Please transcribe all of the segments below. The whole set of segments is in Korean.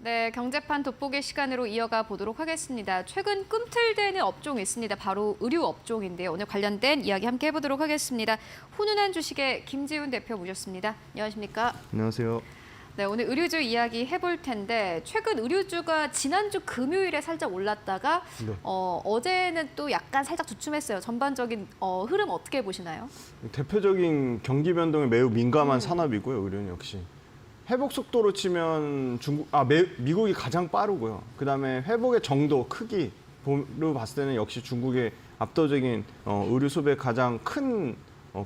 네, 경제판 돋보기 시간으로 이어가 보도록 하겠습니다. 최근 꿈틀대는 업종이 있습니다. 바로 의류 업종인데요. 오늘 관련된 이야기 함께 해보도록 하겠습니다. 훈훈한 주식의 김지훈 대표 모셨습니다. 안녕하십니까? 안녕하세요. 네, 오늘 의류주 이야기 해볼 텐데 최근 의류주가 지난주 금요일에 살짝 올랐다가 네. 어제는 또 약간 살짝 주춤했어요. 전반적인 흐름 어떻게 보시나요? 대표적인 경기 변동에 매우 민감한 산업이고요. 의료는 역시. 회복 속도로 치면 미국이 가장 빠르고요. 그다음에 회복의 정도, 크기로 봤을 때는 역시 중국의 압도적인 의류 소비의 가장 큰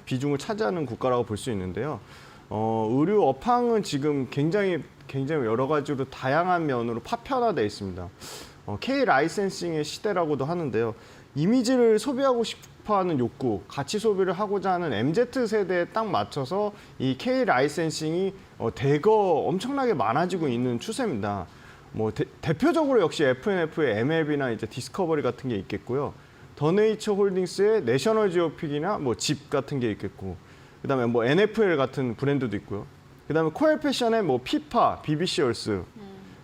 비중을 차지하는 국가라고 볼 수 있는데요. 의류 업황은 지금 굉장히 여러 가지로 다양한 면으로 파편화되어 있습니다. K 라이센싱의 시대라고도 하는데요. 이미지를 소비하고 싶어하는 욕구, 가치 소비를 하고자 하는 MZ 세대에 딱 맞춰서 이 K 라이센싱이 대거 엄청나게 많아지고 있는 추세입니다. 대표적으로 역시 F&F의 MLB나 이제 디스커버리 같은 게 있겠고요. 더 네이처 홀딩스의 내셔널 지오픽이나 집 같은 게 있겠고, 그다음에 NFL 같은 브랜드도 있고요. 그다음에 코엘 패션의 피파, BBC 얼스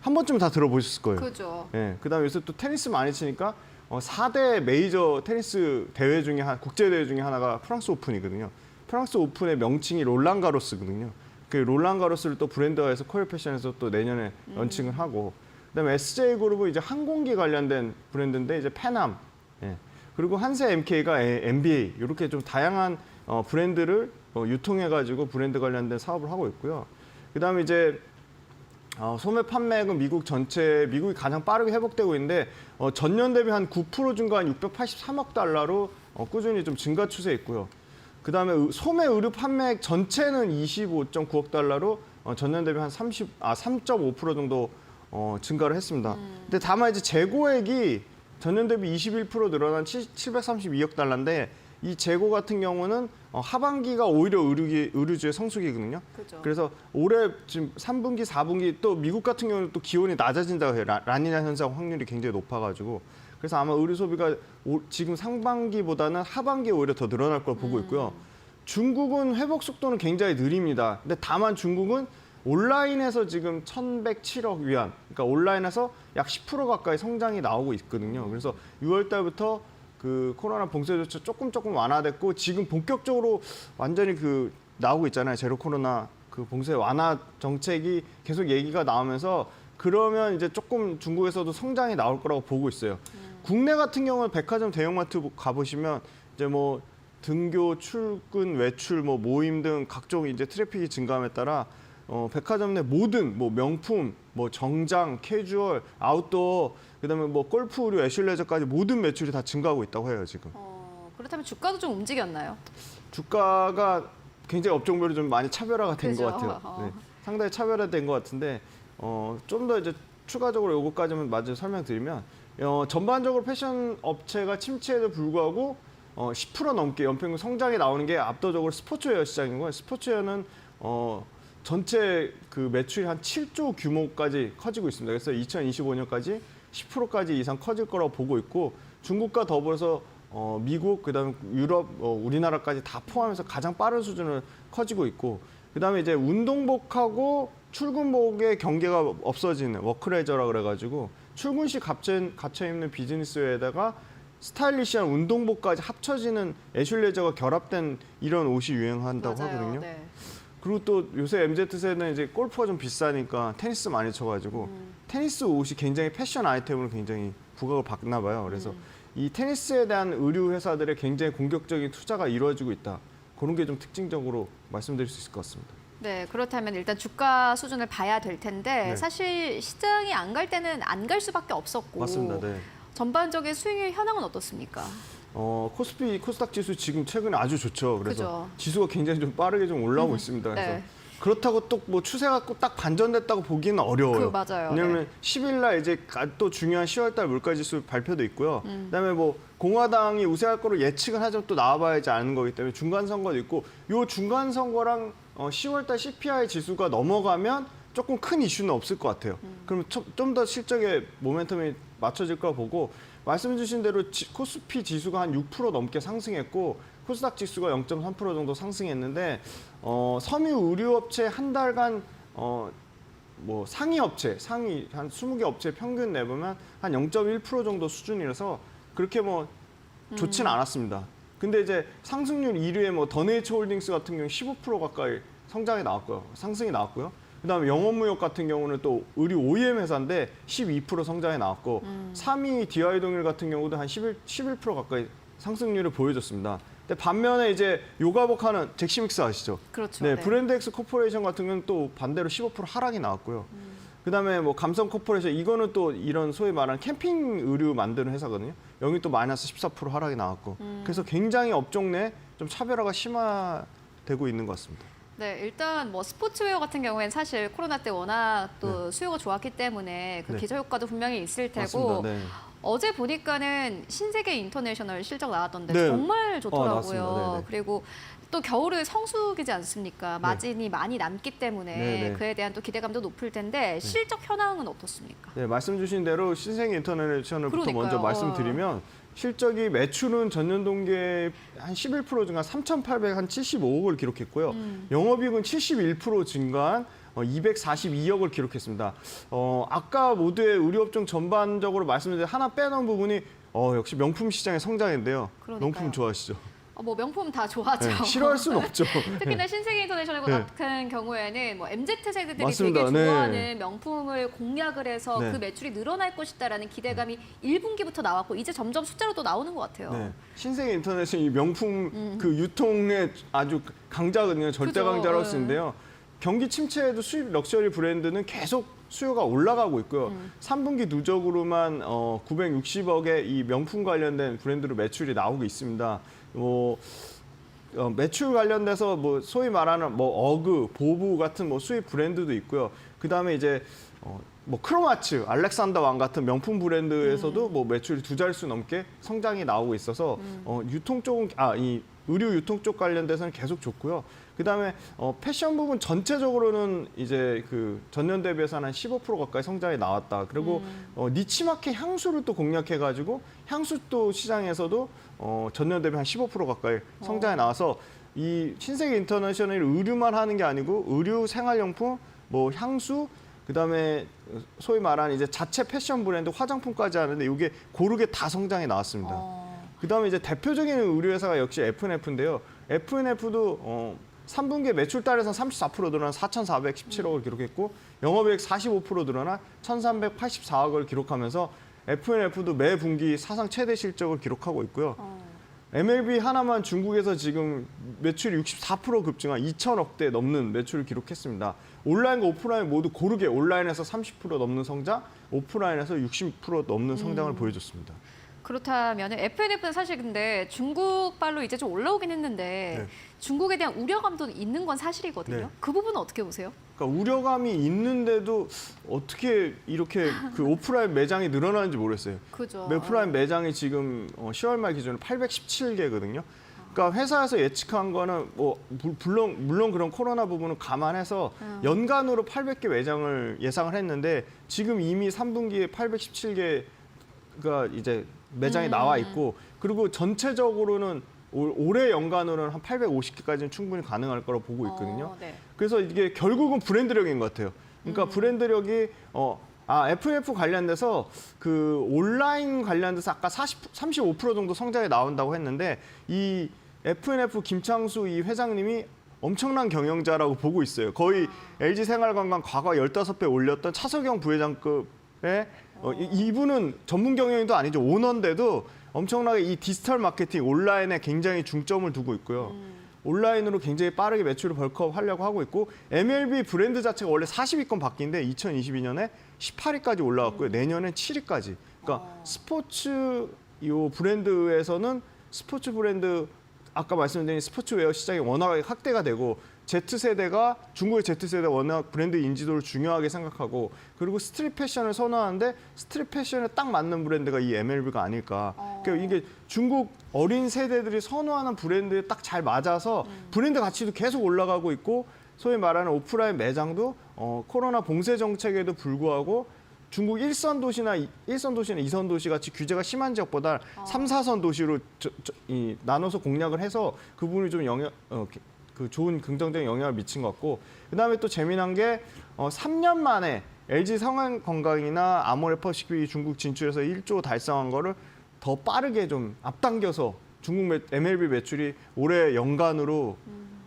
한 번쯤 다 들어보셨을 거예요. 그죠. 예. 그다음에 요새 또 테니스 많이 치니까 4대 메이저 테니스 대회 중에 국제 대회 중에 하나가 프랑스 오픈이거든요. 프랑스 오픈의 명칭이 롤랑 가로스거든요. 그 롤랑 가로스를 또 브랜드화해서 코엘 패션에서 또 내년에 런칭을 하고, 그다음에 SJ 그룹은 이제 항공기 관련된 브랜드인데 이제 페남, 예. 그리고 한세 MK가 NBA 이렇게 좀 다양한 브랜드를 유통해가지고 브랜드 관련된 사업을 하고 있고요. 그다음에 이제 소매 판매액은 미국이 가장 빠르게 회복되고 있는데 전년 대비 한 9% 증가한 683억 달러로 꾸준히 좀 증가 추세에 있고요. 그다음에 소매 의류 판매액 전체는 25.9억 달러로 전년 대비 한 3.5% 정도 증가를 했습니다. 근데 다만 이제 재고액이 전년 대비 21% 늘어난 732억 달러인데 이 재고 같은 경우는 하반기가 오히려 의류주의 성수기거든요. 그죠. 그래서 올해 지금 3분기, 4분기 또 미국 같은 경우는 또 기온이 낮아진다고 해요. 라니냐 현상 확률이 굉장히 높아가지고. 그래서 아마 의류 소비가 지금 상반기보다는 하반기에 오히려 더 늘어날 걸 보고 있고요. 중국은 회복 속도는 굉장히 느립니다. 근데 다만 중국은 온라인에서 지금 1,107억 위안, 그러니까 온라인에서 약 10% 가까이 성장이 나오고 있거든요. 그래서 6월 달부터 그 코로나 봉쇄 조치 조금 완화됐고 지금 본격적으로 완전히 나오고 있잖아요. 제로 코로나 그 봉쇄 완화 정책이 계속 얘기가 나오면서 그러면 이제 조금 중국에서도 성장이 나올 거라고 보고 있어요. 국내 같은 경우는 백화점 대형마트 가보시면 이제 등교, 출근, 외출, 모임 등 각종 이제 트래픽이 증가함에 따라 백화점 내 모든 명품, 정장, 캐주얼, 아웃도어, 그다음에 골프 의류, 애슐레저까지 모든 매출이 다 증가하고 있다고 해요, 지금. 그렇다면 주가도 좀 움직였나요? 주가가 굉장히 업종별로 좀 많이 차별화가 된 것 그죠. 같아요. 네, 상당히 차별화된 것 같은데 좀 더 이제 추가적으로 요거까지만 마저 설명드리면 전반적으로 패션 업체가 침체에도 불구하고 10% 넘게 연평균 성장이 나오는 게 압도적으로 스포츠웨어 시장이고요. 스포츠웨어는 전체 그 매출이 한 7조 규모까지 커지고 있습니다. 그래서 2025년까지 10%까지 이상 커질 거라고 보고 있고 중국과 더불어서 미국, 그다음에 유럽, 우리나라까지 다 포함해서 가장 빠른 수준을 커지고 있고 그다음에 이제 운동복하고 출근복의 경계가 없어지는 워크레저라 그래가지고 출근 시 갇혀 입는 비즈니스웨어에다가 스타일리시한 운동복까지 합쳐지는 애슐레저가 결합된 이런 옷이 유행한다고 맞아요. 하거든요. 네. 그리고 또 요새 MZ세대는 이제 골프가 좀 비싸니까 테니스 많이 쳐가지고 테니스 옷이 굉장히 패션 아이템으로 굉장히 부각을 받나 봐요. 그래서 이 테니스에 대한 의류 회사들의 굉장히 공격적인 투자가 이루어지고 있다. 그런 게 좀 특징적으로 말씀드릴 수 있을 것 같습니다. 네, 그렇다면 일단 주가 수준을 봐야 될 텐데 네. 사실 시장이 안 갈 때는 안 갈 수밖에 없었고 맞습니다. 네. 전반적인 수익의 현황은 어떻습니까? 코스닥 지수 지금 최근에 아주 좋죠. 그래서 그죠. 지수가 굉장히 좀 빠르게 좀 올라오고 있습니다. 그래서 네. 그렇다고 또 추세가 딱 반전됐다고 보기는 어려워요. 맞아요. 왜냐하면 10일 날 이제 또 중요한 10월 달 물가지수 발표도 있고요. 그다음에 공화당이 우세할 거로 예측은 하지만 또 나와봐야지 아는 거기 때문에 중간 선거도 있고 요 중간 선거랑 10월 달 CPI 지수가 넘어가면 조금 큰 이슈는 없을 것 같아요. 그럼 좀 더 실적의 모멘텀이 맞춰질 거라 보고 말씀 주신 대로 코스피 지수가 한 6% 넘게 상승했고 코스닥 지수가 0.3% 정도 상승했는데 섬유 의류업체 한 달간 뭐 상위 한 20개 업체 평균 내보면 한 0.1% 정도 수준이라서 그렇게 뭐 좋지는 않았습니다. 근데 이제 상승률 1위에 뭐 더네이처홀딩스 같은 경우 15% 가까이 상승이 나왔고요. 그다음에 영업무역 같은 경우는 또 의류 OEM 회사인데 12% 성장이 나왔고 3위 DI동일 같은 경우도 한 11% 가까이 상승률을 보여줬습니다. 근데 반면에 이제 요가복하는 잭시믹스 아시죠? 그렇죠. 네, 네. 브랜드엑스 코퍼레이션 같은 경우는 또 반대로 15% 하락이 나왔고요. 그다음에 뭐 감성 코퍼레이션 이거는 또 이런 소위 말하는 캠핑 의류 만드는 회사거든요. 여기 또 마이너스 14% 하락이 나왔고. 그래서 굉장히 업종 내 좀 차별화가 심화되고 있는 것 같습니다. 네, 일단 뭐 스포츠웨어 같은 경우에는 사실 코로나 때 워낙 또 네. 수요가 좋았기 때문에 그 네. 기저 효과도 분명히 있을 테고 맞습니다. 네. 어제 보니까는 신세계 인터내셔널 실적 나왔던데 네. 정말 좋더라고요. 나왔습니다. 네네. 그리고 또 겨울은 성수기지 않습니까? 마진이 많이 남기 때문에 네네. 그에 대한 또 기대감도 높을 텐데 실적 현황은 어떻습니까? 네, 말씀 주신 대로 신세계 인터내셔널부터 그러니까요. 먼저 말씀드리면 실적이 매출은 전년 동기에 한 11% 증가 3,875억을 기록했고요. 영업이익은 71% 증가한 242억을 기록했습니다. 아까 모두의 의류업종 전반적으로 말씀드린 하나 빼놓은 부분이 역시 명품 시장의 성장인데요. 그러니까요. 명품 좋아하시죠? 뭐 명품 다 좋아하죠. 네, 싫어할 수는 없죠. 특히나 신세계 인터내셔널 네. 같은 경우에는 뭐 MZ 세대들이 맞습니다. 되게 네. 좋아하는 명품을 공략을 해서 네. 그 매출이 늘어날 것이다라는 기대감이 1분기부터 나왔고 이제 점점 숫자로 또 나오는 것 같아요. 네. 신세계 인터내셔널 이 명품 그 유통의 아주 강자거든요. 절대 그죠. 강자라고 할 수 네. 있는데요. 경기 침체에도 수입 럭셔리 브랜드는 계속 수요가 올라가고 있고요. 3분기 누적으로만 960억의 이 명품 관련된 브랜드로 매출이 나오고 있습니다. 매출 관련돼서 뭐 소위 말하는 뭐 어그, 보부 같은 뭐 수입 브랜드도 있고요. 그다음에 이제 뭐 크로마츠, 알렉산더 왕 같은 명품 브랜드에서도 뭐 매출이 2자릿수 넘게 성장이 나오고 있어서 유통 쪽은 이 의류 유통 쪽 관련돼서는 계속 좋고요. 그다음에 패션 부분 전체적으로는 이제 그 전년 대비해서 한 15% 가까이 성장이 나왔다. 그리고 니치 마켓 향수를 또 공략해가지고 향수 또 시장에서도 전년 대비 한 15% 가까이 성장이 나와서 이 신세계 인터내셔널 의류만 하는 게 아니고 의류, 생활용품, 뭐 향수, 그다음에 소위 말하는 이제 자체 패션 브랜드, 화장품까지 하는데 이게 고르게 다 성장이 나왔습니다. 그다음에 이제 대표적인 의류 회사가 역시 F&F인데요. F&F도 3분기 매출 달에서 34% 늘어난 4,417억을 기록했고 영업이익 45% 늘어난 1,384억을 기록하면서 F&F도 매 분기 사상 최대 실적을 기록하고 있고요. MLB 하나만 중국에서 지금 매출이 64% 급증한 2,000억대 넘는 매출을 기록했습니다. 온라인과 오프라인 모두 고르게 온라인에서 30% 넘는 성장, 오프라인에서 60% 넘는 성장을 보여줬습니다. 그렇다면 F&F는 사실 근데 중국발로 이제 좀 올라오긴 했는데 네. 중국에 대한 우려감도 있는 건 사실이거든요. 네. 그 부분은 어떻게 보세요? 그러니까 우려감이 있는데도 어떻게 이렇게 그 오프라인 매장이 늘어나는지 모르겠어요. 그죠. 오프라인 매장이 지금 10월 말 기준으로 817개거든요. 그러니까 회사에서 예측한 거는 뭐 물론 그런 코로나 부분은 감안해서 연간으로 800개 매장을 예상을 했는데 지금 이미 3분기에 817개가 이제 매장이 나와 있고 그리고 전체적으로는 올해 연간으로는 한 850개까지는 충분히 가능할 거라고 보고 있거든요. 네. 그래서 이게 결국은 브랜드력인 것 같아요. 그러니까 브랜드력이 F&F 관련돼서 그 온라인 관련돼서 아까 35% 정도 성장이 나온다고 했는데 이 F&F 김창수 이 회장님이 엄청난 경영자라고 보고 있어요. 거의 LG 생활관광 과거 15배 올렸던 차석영 부회장급의 이분은 전문 경영인도 아니죠. 오너인데도 엄청나게 이 디지털 마케팅 온라인에 굉장히 중점을 두고 있고요. 온라인으로 굉장히 빠르게 매출을 벌크업 하려고 하고 있고 MLB 브랜드 자체가 원래 40위권 바뀐데 2022년에 18위까지 올라왔고요. 내년엔 7위까지. 그러니까 스포츠 이 브랜드에서는 스포츠 브랜드 아까 말씀드린 스포츠웨어 시장이 워낙 확대가 되고 Z세대가 중국의 Z세대 워낙 브랜드 인지도를 중요하게 생각하고 그리고 스트릿 패션을 선호하는데 스트릿 패션에 딱 맞는 브랜드가 이 MLB가 아닐까. 그러니까 이게 중국 어린 세대들이 선호하는 브랜드에 딱 잘 맞아서 브랜드 가치도 계속 올라가고 있고 소위 말하는 오프라인 매장도 코로나 봉쇄 정책에도 불구하고 중국 1선 도시나 2선 도시 같이 규제가 심한 지역보다 3, 4선 도시로 나눠서 공략을 해서 그 부분이 좀 그 좋은 긍정적인 영향을 미친 것 같고 그다음에 또 재미난 게 3년 만에 LG 성황건강이나 아모레퍼시픽이 중국 진출해서 1조 달성한 거를 더 빠르게 좀 앞당겨서 중국 MLB 매출이 올해 연간으로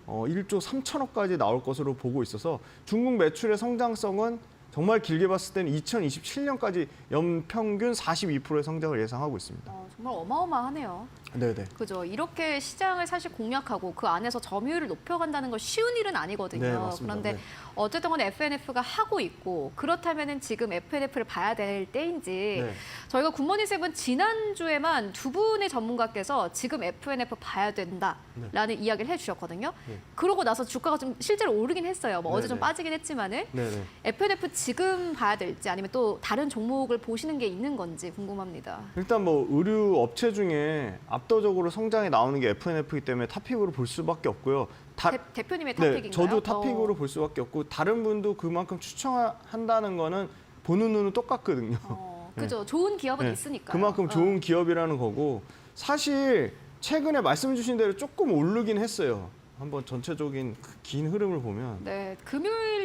1조 3천억까지 나올 것으로 보고 있어서 중국 매출의 성장성은 정말 길게 봤을 때는 2027년까지 연평균 42%의 성장을 예상하고 있습니다. 정말 어마어마하네요. 네네. 그죠. 이렇게 시장을 사실 공략하고 그 안에서 점유율을 높여간다는 건 쉬운 일은 아니거든요. 네, 맞습니다. 그런데 네. 어쨌든 간에 FNF가 하고 있고 그렇다면은 지금 FNF를 봐야 될 때인지 네. 저희가 굿모닝 세븐 지난주에만 두 분의 전문가께서 지금 FNF 봐야 된다라는 이야기를 해주셨거든요. 네. 그러고 나서 주가가 좀 실제로 오르긴 했어요. 뭐 어제 좀 네네. 빠지긴 했지만은 네네. FNF 지금 봐야 될지 아니면 또 다른 종목을 보시는 게 있는 건지 궁금합니다. 일단 뭐 의류 업체 중에 압도적으로 성장이 나오는 게 FNF이기 때문에 탑픽으로 볼 수밖에 없고요. 대표님의 네, 탑픽인가요? 저도 탑픽으로 볼 수밖에 없고 다른 분도 그만큼 추천한다는 거는 보는 눈은 똑같거든요. 그죠. 좋은 기업은 네, 있으니까. 그만큼 좋은 기업이라는 거고 사실 최근에 말씀 주신 대로 조금 오르긴 했어요. 한번 전체적인 긴 흐름을 보면 네,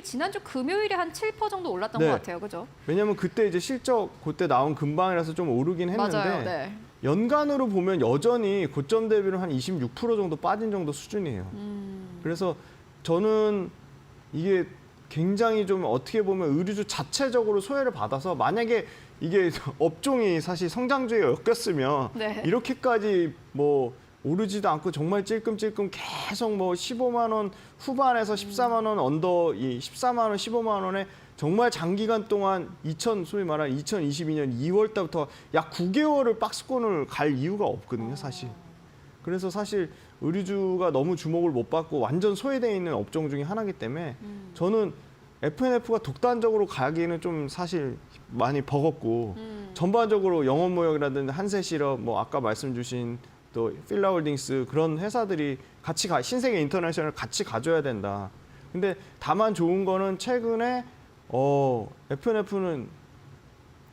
지난주 금요일에 한 7% 정도 올랐던 네. 것 같아요. 그죠? 왜냐하면 그때 이제 실적 그때 나온 근방이라서 좀 오르긴 했는데 맞아요. 네. 연간으로 보면 여전히 고점 대비로 한 26% 정도 빠진 정도 수준이에요. 그래서 저는 이게 굉장히 좀 어떻게 보면 의류주 자체적으로 소외를 받아서 만약에 이게 업종이 사실 성장주에 엮였으면 네. 이렇게까지 뭐 오르지도 않고 정말 찔끔찔끔 계속 뭐 15만 원 후반에서 14만 원 언더 이 14만 원, 15만 원에 정말 장기간 동안 소위 말하는 2022년 2월 달부터 약 9개월을 박스권을 갈 이유가 없거든요, 사실. 그래서 사실 의류주가 너무 주목을 못 받고 완전 소외되어 있는 업종 중에 하나이기 때문에 저는 FNF가 독단적으로 가기에는 좀 사실 많이 버겁고 전반적으로 영업무역이라든지 한세실업, 뭐 아까 말씀 주신 또 필라홀딩스 그런 회사들이 같이 신세계 인터내셔널 같이 가져야 된다. 근데 다만 좋은 거는 최근에 FNF는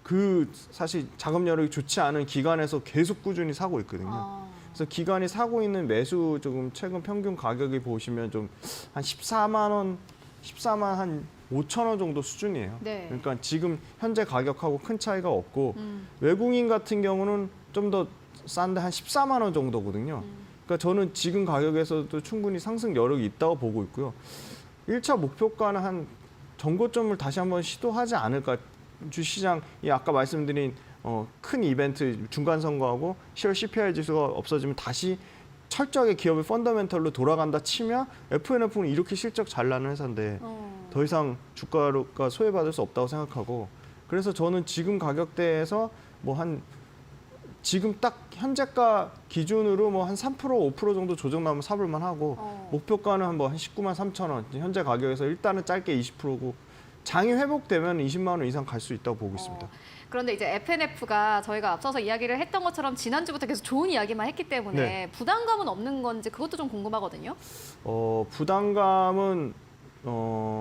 그 사실 자금 여력이 좋지 않은 기관에서 계속 꾸준히 사고 있거든요. 그래서 기관이 사고 있는 매수 조금 최근 평균 가격이 보시면 좀 한 14만 원, 14만 한 5천 원 정도 수준이에요. 네. 그러니까 지금 현재 가격하고 큰 차이가 없고 외국인 같은 경우는 좀 더 싼데 한 14만 원 정도거든요. 그러니까 저는 지금 가격에서도 충분히 상승 여력이 있다고 보고 있고요. 1차 목표가는 한 전고점을 다시 한번 시도하지 않을까. 주시장이 아까 말씀드린 큰 이벤트 중간 선거하고 10월 CPI 지수가 없어지면 다시 철저하게 기업의 펀더멘털로 돌아간다 치면 FNF는 이렇게 실적 잘 나는 회사인데 더 이상 주가가 소외받을 수 없다고 생각하고 그래서 저는 지금 가격대에서 뭐 지금 딱 현재가 기준으로 뭐 한 3% 5% 정도 조정 나오면 사볼만 하고 목표가는 한 19만 3천 원 현재 가격에서 일단은 짧게 20%고 장이 회복되면 20만 원 이상 갈 수 있다고 보고 있습니다. 그런데 이제 FNF가 저희가 앞서서 이야기를 했던 것처럼 지난주부터 계속 좋은 이야기만 했기 때문에 네. 부담감은 없는 건지 그것도 좀 궁금하거든요. 부담감은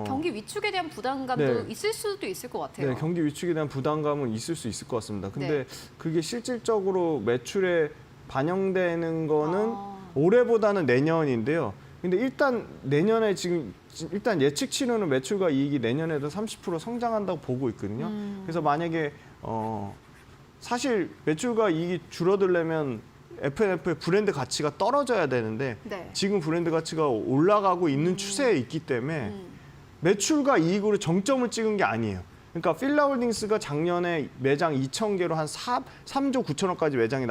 경기 위축에 대한 부담감도 네. 있을 수도 있을 것 같아요. 네, 경기 위축에 대한 부담감은 있을 수 있을 것 같습니다. 근데 네. 그게 실질적으로 매출에 반영되는 거는 올해보다는 내년인데요. 근데 일단 내년에 일단 예측치로는 매출과 이익이 내년에도 30% 성장한다고 보고 있거든요. 그래서 만약에 사실 매출과 이익이 줄어들려면 FNF의 브랜드 가치가 떨어져야 되는데 네. 지금 브랜드 가치가 올라가고 있는 추세에 있기 때문에 매출과 이익으로 정점을 찍은 게 아니에요. 그러니까 필라홀딩스가 작년에 매장 2,000개로 한 3조 9천억까지 매장이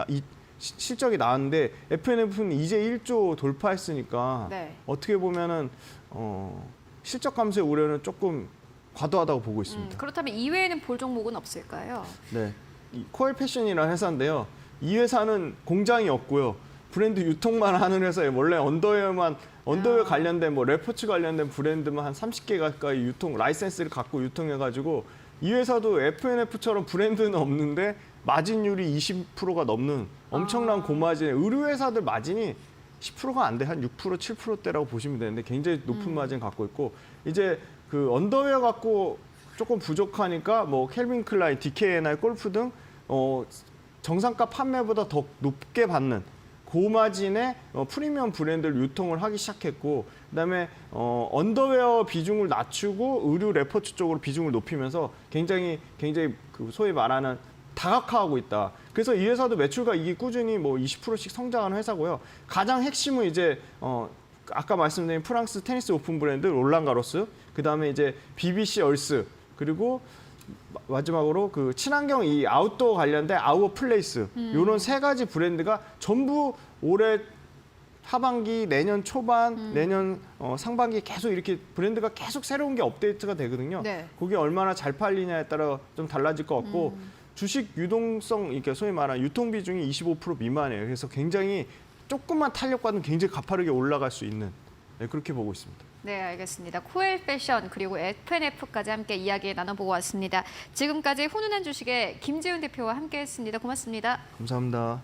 실적이 나왔는데 FNF는 이제 1조 돌파했으니까 네. 어떻게 보면은 실적 감소의 우려는 조금 과도하다고 보고 있습니다. 그렇다면 이외에는 볼 종목은 없을까요? 네, 이 코엘 패션이라는 회사인데요. 이 회사는 공장이 없고요. 브랜드 유통만 하는 회사예요. 원래 언더웨어 관련된 뭐 레포츠 관련된 브랜드만 한 30개 가까이 라이센스를 갖고 유통해가지고 이 회사도 FNF처럼 브랜드는 없는데 마진율이 20%가 넘는 엄청난 고마진 의류 회사들 마진이 10%가 안 돼. 한 6%, 7%대라고 보시면 되는데 굉장히 높은 마진 갖고 있고 이제 그 언더웨어 갖고 조금 부족하니까 뭐 캘빈 클라인, DKNR, 골프 등 정상가 판매보다 더 높게 받는 고마진의 프리미엄 브랜드를 유통을 하기 시작했고, 그다음에 언더웨어 비중을 낮추고 의류 레퍼츠 쪽으로 비중을 높이면서 굉장히 그 소위 말하는 다각화하고 있다. 그래서 이 회사도 매출과 이익이 꾸준히 뭐 20%씩 성장하는 회사고요. 가장 핵심은 이제 아까 말씀드린 프랑스 테니스 오픈 브랜드 롤랑 가로스, 그다음에 이제 BBC 얼스, 그리고 마지막으로 그 친환경 이 아웃도어 관련된 아우어 플레이스, 이런 세 가지 브랜드가 전부 올해 하반기, 내년 초반, 내년 상반기 계속 이렇게 브랜드가 계속 새로운 게 업데이트가 되거든요. 네. 그게 얼마나 잘 팔리냐에 따라 좀 달라질 것 같고, 주식 유동성, 이렇게 소위 말하는 유통 비중이 25% 미만이에요. 그래서 굉장히 조금만 탄력받으면 굉장히 가파르게 올라갈 수 있는, 네, 그렇게 보고 있습니다. 네, 알겠습니다. 코엘 패션 그리고 FNF까지 함께 이야기 나눠보고 왔습니다. 지금까지 훈훈한 주식의 김지훈 대표와 함께했습니다. 고맙습니다. 감사합니다.